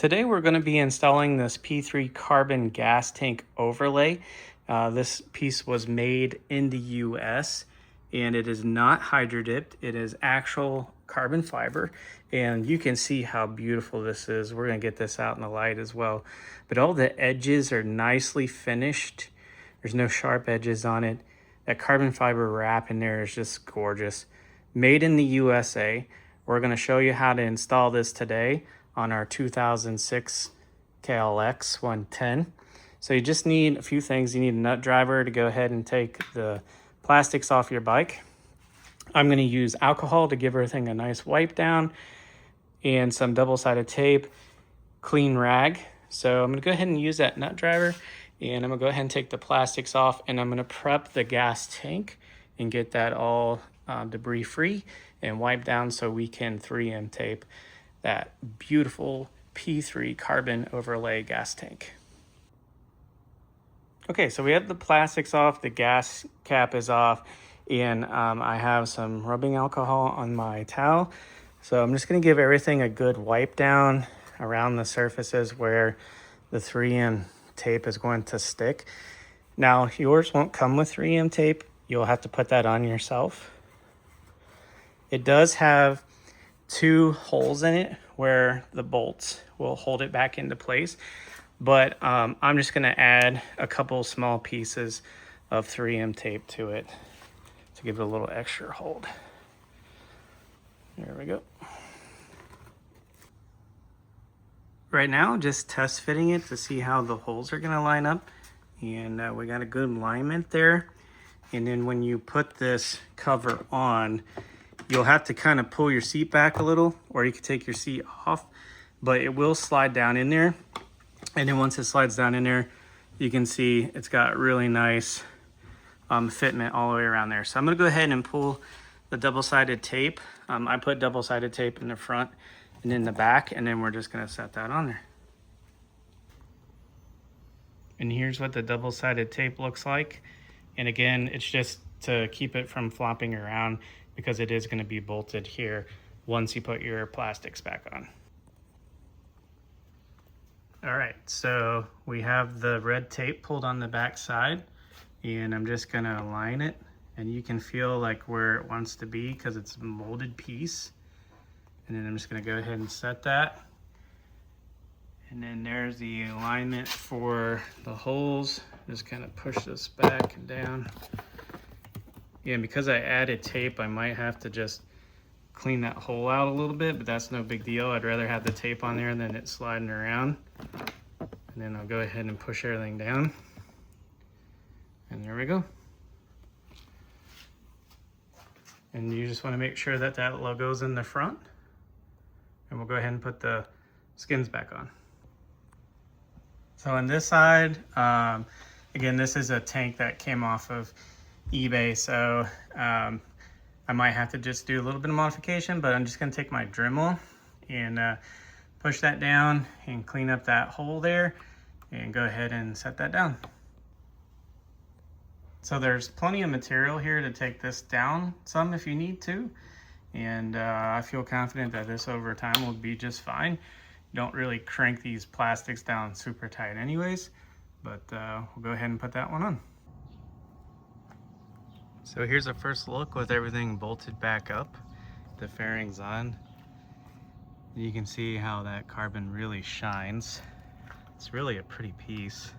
Today we're going to be installing this P3 carbon gas tank overlay. This piece was made in the US and it is not hydro dipped. It is actual carbon fiber, and you can see how beautiful this is. We're going to get this out in the light as well. But all the edges are nicely finished. There's no sharp edges on it. That carbon fiber wrap in there is just gorgeous. Made in the USA. We're going to show you how to install this today on our 2006 KLX110. So you just need a few things. You need a nut driver to go ahead and take the plastics off your bike. I'm going to use alcohol to give everything a nice wipe down, and some double-sided tape, clean rag. So I'm going to go ahead and use that nut driver, and I'm going to go ahead and take the plastics off, and I'm going to prep the gas tank and get that all debris free and wipe down so we can 3M tape that beautiful P3 carbon overlay gas tank. Okay, so we have the plastics off, the gas cap is off, and I have some rubbing alcohol on my towel. So I'm just gonna give everything a good wipe down around the surfaces where the 3M tape is going to stick. Now, yours won't come with 3M tape. You'll have to put that on yourself. It does have 2 holes in it where the bolts will hold it back into place, but I'm just going to add a couple small pieces of 3M tape to it to give it a little extra hold. There we go. Right now, just test fitting it to see how the holes are going to line up, and we got a good alignment there. And then when you put this cover on, you'll have to kind of pull your seat back a little, or you can take your seat off, but it will slide down in there. And then once it slides down in there, you can see it's got really nice fitment all the way around there. So I'm gonna go ahead and pull the double-sided tape. I put double-sided tape in the front and in the back, and then we're just gonna set that on there. And here's what the double-sided tape looks like. And again, it's just to keep it from flopping around, because it is going to be bolted here once you put your plastics back on. All right, so we have the red tape pulled on the back side, and I'm just going to align it, and you can feel like where it wants to be because it's a molded piece. And then I'm just going to go ahead and set that. And then there's the alignment for the holes. Just kind of push this back and down. Yeah, and because I added tape, I might have to just clean that hole out a little bit, but that's no big deal. I'd rather have the tape on there than it sliding around. And then I'll go ahead and push everything down. And there we go. And you just want to make sure that that logo's in the front. And we'll go ahead and put the skins back on. So on this side, again, this is a tank that came off of eBay, so I might have to just do a little bit of modification, but I'm just going to take my Dremel and push that down and clean up that hole there and go ahead and set that down. So there's plenty of material here to take this down some if you need to, and I feel confident that this over time will be just fine. You don't really crank these plastics down super tight anyways, but we'll go ahead and put that one on. So here's a first look with everything bolted back up, the fairings on. You can see how that carbon really shines. It's really a pretty piece.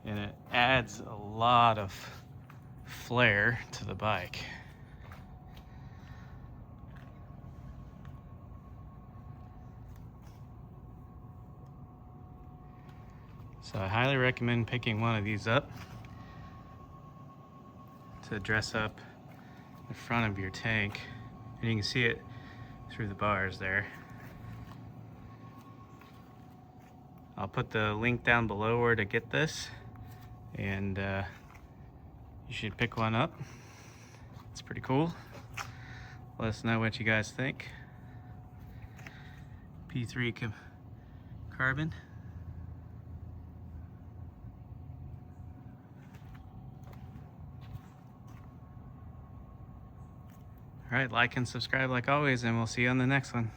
And it adds a lot of flair to the bike. So I highly recommend picking one of these up to dress up the front of your tank, and you can see it through the bars there. I'll put the link down below where to get this, and you should pick one up. It's pretty cool. Let us know what you guys think. P3 carbon. All right, like and subscribe like always, and we'll see you on the next one.